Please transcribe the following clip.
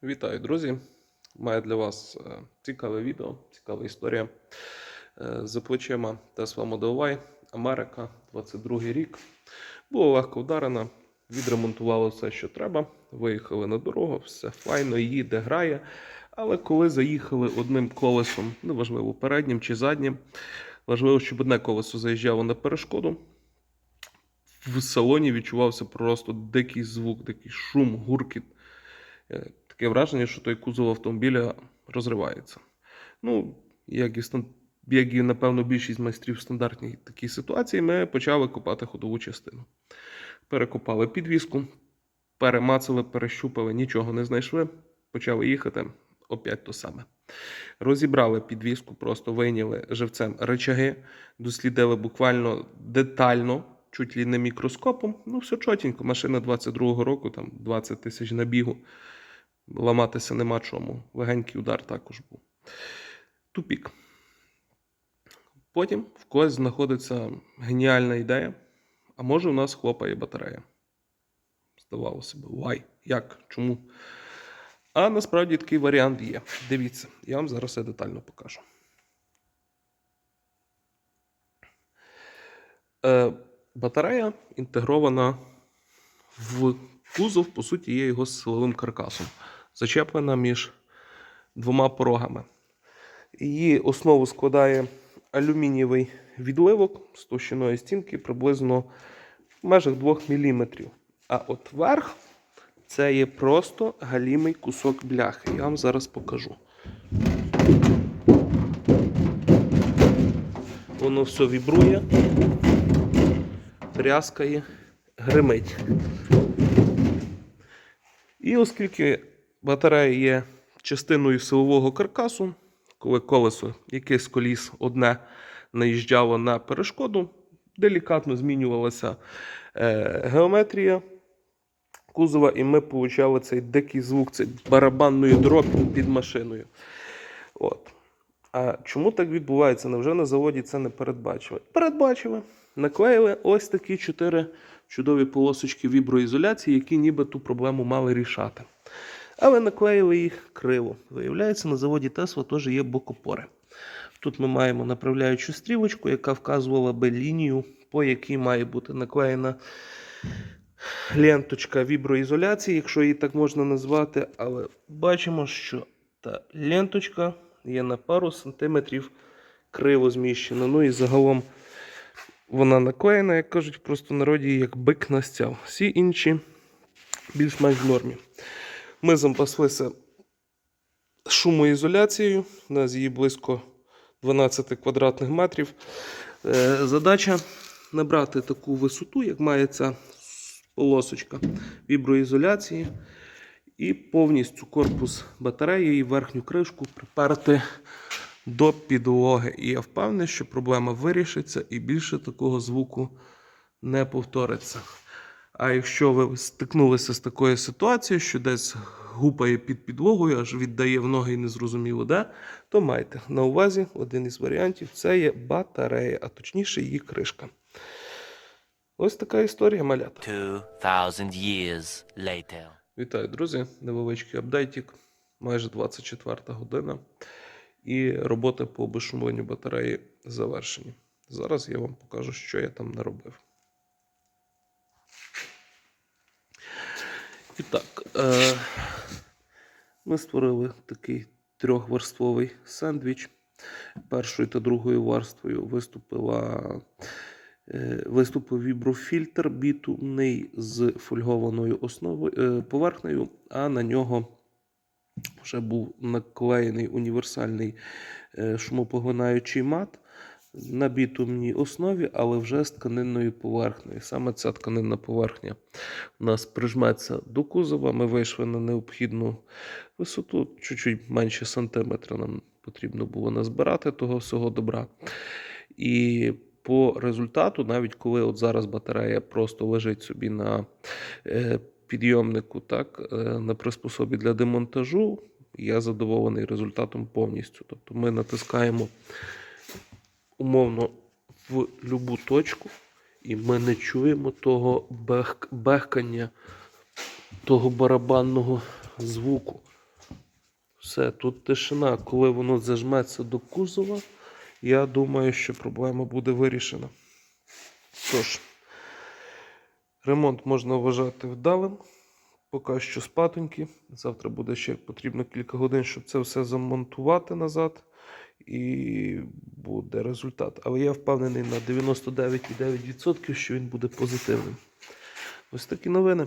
Вітаю, друзі! Маю для вас цікаве відео, цікава історія. За плечима Tesla Model Y, Америка, 22-й рік. Було легко вдарено, відремонтували все, що треба, виїхали на дорогу, все файно, їде, грає. Але коли заїхали одним колесом, неважливо переднім чи заднім, важливо, щоб одне колесо заїжджало на перешкоду, в салоні відчувався просто дикий звук, дикий шум, гуркіт. Таке враження, що той кузов автомобіля розривається. Ну, як і, напевно, більшість майстрів в стандартній такій ситуації, ми почали копати ходову частину. Перекопали підвіску, перемацали, перещупали, нічого не знайшли, почали їхати, опять то саме. Розібрали підвіску, просто вийняли живцем рычаги, дослідили буквально детально, чуть ли не мікроскопом. Ну, все чотенько, машина 22-го року, там 20 тисяч на бігу. Ламатися нема чому. Легенький удар також був. Тупік. Потім в когось знаходиться геніальна ідея. А може у нас хлопає батарея. Здавалося б, why? Як? Чому? А насправді такий варіант є. Дивіться, я вам зараз все детально покажу. Батарея інтегрована в кузов, по суті, є його силовим каркасом. Зачеплена між двома порогами. Її основу складає алюмінієвий відливок з товщиною стінки приблизно в межах 2 мм. А от верх це є просто галімий кусок бляхи. Я вам зараз покажу. Воно все вібрує, тряскає, гримить. І оскільки батарея є частиною силового каркасу, коли колесо, яке з коліс одне наїжджало на перешкоду, делікатно змінювалася геометрія кузова, і ми отримали цей дикий звук, цей барабанної дробі під машиною. От. А чому так відбувається? Невже на заводі це не передбачили? Передбачили. Наклеїли ось такі 4 чудові полосочки віброізоляції, які ніби ту проблему мали рішати. Але наклеїли їх криво. Виявляється, на заводі Tesla теж є бокопори. Тут ми маємо направляючу стрілочку, яка вказувала би лінію, по якій має бути наклеєна ленточка віброізоляції, якщо її так можна назвати. Але бачимо, що та ленточка є на пару сантиметрів криво зміщена. Ну і загалом вона наклеєна, як кажуть в простонароді, як бик настяв. Всі інші більш-менш в нормі. Ми запаслися шумоізоляцією. У нас її близько 12 квадратних метрів. Задача набрати таку висоту, як має ця полосочка віброізоляції, і повністю корпус батареї і верхню кришку приперти до підлоги. І я впевнений, що проблема вирішиться і більше такого звуку не повториться. А якщо ви стикнулися з такою ситуацією, що десь гупає під підлогою, аж віддає в ноги і незрозуміло де, то майте на увазі один із варіантів – це є батарея, а точніше її кришка. Ось така історія, малята. 2000 years later. Вітаю, друзі! Невеличкий апдейтик. Майже 24 година. І роботи по обезшумленню батареї завершені. Зараз я вам покажу, що я там наробив. І так, ми створили такий 3-верствовий сендвіч. Першою та другою варствою виступив віброфільтр бітумний з фольгованою поверхнею, а на нього вже був наклеєний універсальний шумопоглинаючий мат на бітумній основі, але вже з тканинною поверхнею. Саме ця тканинна поверхня у нас прижметься до кузова. Ми вийшли на необхідну висоту, чуть-чуть менше сантиметра нам потрібно було назбирати того всього добра. І по результату, навіть коли от зараз батарея просто лежить собі на підйомнику, так, на приспособі для демонтажу, я задоволений результатом повністю. Тобто ми натискаємо умовно в любу точку, і ми не чуємо того бехкання, того барабанного звуку. Все, тут тишина. Коли воно зажметься до кузова, я думаю, що проблема буде вирішена. Тож, ремонт можна вважати вдалим. Поки що спатоньки. Завтра буде ще потрібно кілька годин, щоб це все замонтувати назад. І буде результат. Але я впевнений на 99,9%, що він буде позитивним. Ось такі новини.